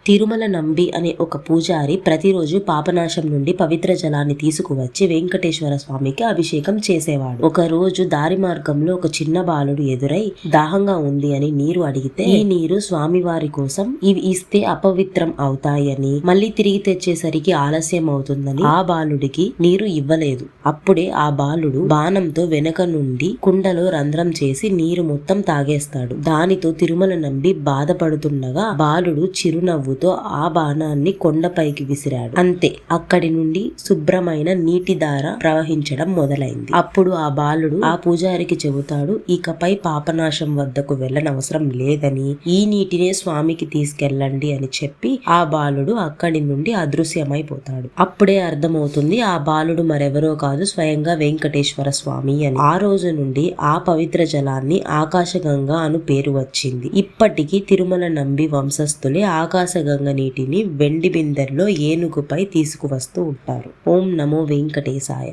తిరుమల నంబి అనే ఒక పూజారి ప్రతిరోజు పాపనాశం నుండి పవిత్ర జలాన్ని తీసుకువచ్చి వెంకటేశ్వర స్వామికి అభిషేకం చేసేవాడు. ఒక రోజు దారి మార్గంలో ఒక చిన్న బాలుడు ఎదురై దాహంగా ఉంది అని నీరు అడిగితే, ఈ నీరు స్వామివారి కోసం, ఇవి ఇస్తే అపవిత్రం అవుతాయని, మళ్ళీ తిరిగి తెచ్చేసరికి ఆలస్యం అవుతుందని ఆ బాలుడికి నీరు ఇవ్వలేదు. అప్పుడే ఆ బాలుడు బాణంతో వెనక నుండి కుండలో రంధ్రం చేసి నీరు మొత్తం తాగేస్తాడు. దానితో తిరుమల నంబి బాధపడుతుండగా బాలుడు చిరునవ్వుతో ఆ బాణాన్ని కొండపైకి విసిరాడు. అంతే, అక్కడి నుండి శుభ్రమైన నీటి ధార ప్రవహించడం మొదలైంది. అప్పుడు ఆ బాలుడు ఆ పూజారికి చెబుతాడు, ఇకపై పాపనాశం వద్దకు వెళ్ళనవసరం లేదని, ఈ నీటినే స్వామికి తీసుకెళ్ళండి అని చెప్పి ఆ బాలుడు అక్కడి నుండి అదృశ్యమైపోతాడు. అప్పుడే అర్థమవుతుంది ఆ బాలుడు మరెవరో కాదు, స్వయంగా వెంకటేశ్వర స్వామి అని. ఆ రోజు నుండి ఆ పవిత్ర జలాన్ని ఆకాశగంగా అను పేరు వచ్చింది. ఇప్పటికీ తిరుమల నంబి వంశస్థులే ఆకాశగంగ నీటిని వెండి బిందెల్లో ఏనుగుపై తీసుకువస్తూ ఉంటారు. ఓం నమో వెంకటేశాయ.